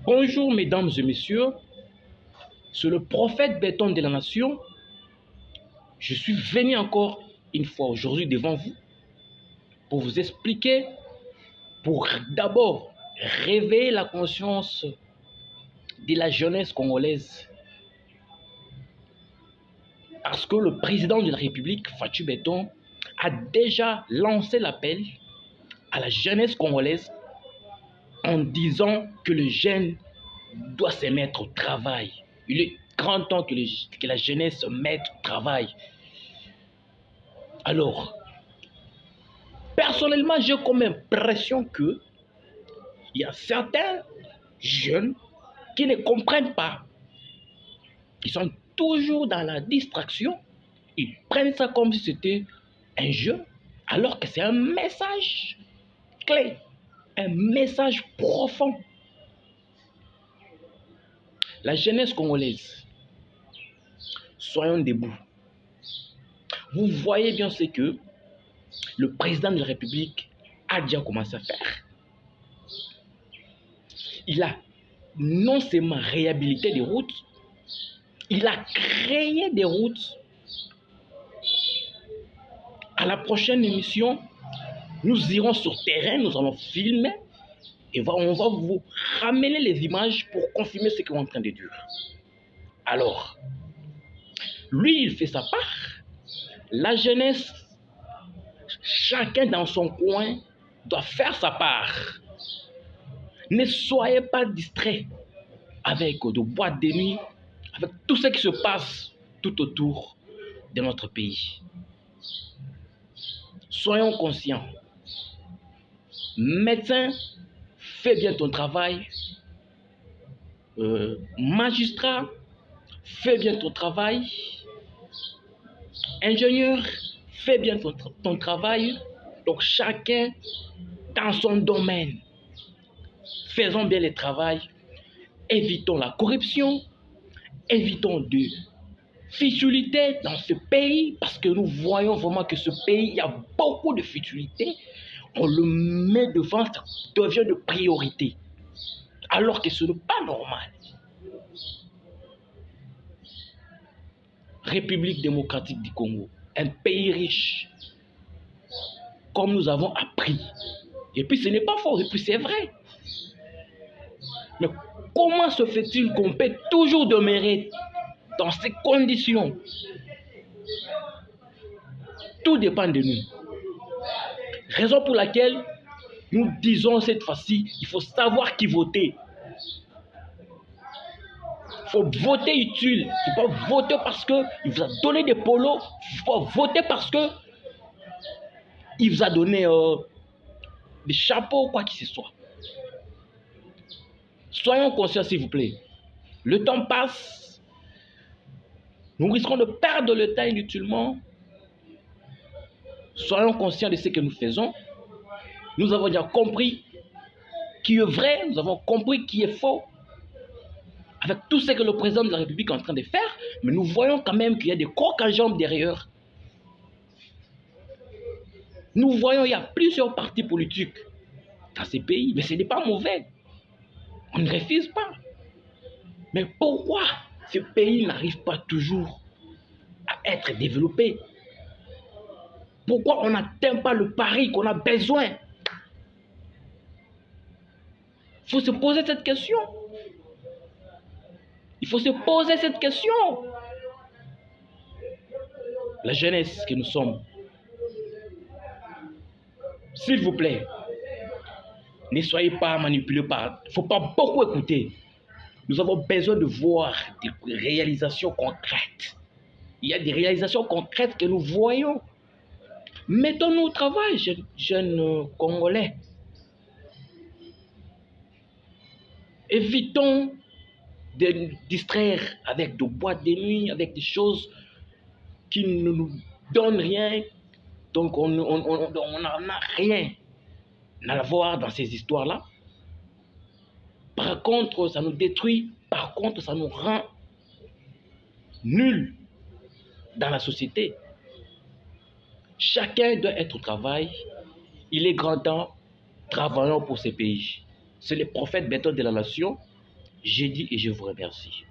Bonjour mesdames et messieurs, c'est le prophète béton de la nation. Je suis venu encore une fois aujourd'hui devant vous pour vous expliquer, pour d'abord réveiller la conscience de la jeunesse congolaise. Parce que le président de la République, Fatou Béton, a déjà lancé l'appel à la jeunesse congolaise en disant que le jeune doit se mettre au travail. Il est grand temps que la jeunesse se mette au travail. Alors, personnellement, j'ai comme impression que il y a certains jeunes qui ne comprennent pas. Ils sont toujours dans la distraction. Ils prennent ça comme si c'était un jeu, alors que c'est un message clé, un message profond. La jeunesse congolaise, soyons debout. Vous voyez bien ce que le président de la République a déjà commencé à faire. Il a non seulement réhabilité des routes, il a créé des routes. À la prochaine émission, nous irons sur terrain, nous allons filmer et on va vous ramener les images pour confirmer ce qu'on est en train de dire. Alors, lui, il fait sa part. La jeunesse, chacun dans son coin, doit faire sa part. Ne soyez pas distraits avec de boîtes de nuit, avec tout ce qui se passe tout autour de notre pays. Soyons conscients. Médecin, fais bien ton travail. Magistrat, fais bien ton travail. Ingénieur, fais bien ton travail. Donc chacun dans son domaine. Faisons bien le travail. Évitons la corruption. Évitons de futilité dans ce pays parce que nous voyons vraiment que ce pays, il y a beaucoup de futilité. On le met devant, ça devient de priorité. Alors que ce n'est pas normal. République démocratique du Congo, un pays riche, comme nous avons appris. Et puis ce n'est pas faux, et puis c'est vrai. Mais comment se fait-il qu'on peut toujours demeurer dans ces conditions? Tout dépend de nous. Raison pour laquelle nous disons cette fois-ci, il faut savoir qui voter. Il faut voter utile. Il ne faut pas voter parce qu'il vous a donné des polos. Il faut voter parce qu'il vous a donné des chapeaux, quoi que ce soit. Soyons conscients, s'il vous plaît. Le temps passe. Nous risquons de perdre le temps inutilement. Soyons conscients de ce que nous faisons. Nous avons déjà compris qui est vrai, nous avons compris qui est faux. Avec tout ce que le président de la République est en train de faire, mais nous voyons quand même qu'il y a des coques à jambes derrière. Nous voyons qu'il y a plusieurs partis politiques dans ces pays, mais ce n'est pas mauvais. On ne refuse pas. Mais pourquoi ce pays n'arrive pas toujours à être développé? Pourquoi on n'atteint pas le pari qu'on a besoin? Il faut se poser cette question. Il faut se poser cette question. La jeunesse que nous sommes, s'il vous plaît, ne soyez pas manipulés par... Il ne faut pas beaucoup écouter. Nous avons besoin de voir des réalisations concrètes. Il y a des réalisations concrètes que nous voyons. Mettons-nous au travail, jeunes Congolais. Évitons de nous distraire avec des boîtes de nuit, avec des choses qui ne nous donnent rien. Donc on n'en a rien à voir dans ces histoires-là. Par contre, ça nous détruit. Par contre, ça nous rend nuls dans la société. Chacun doit être au travail. Il est grand temps, travaillons pour ces pays. C'est le prophète béton de la nation. J'ai dit et je vous remercie.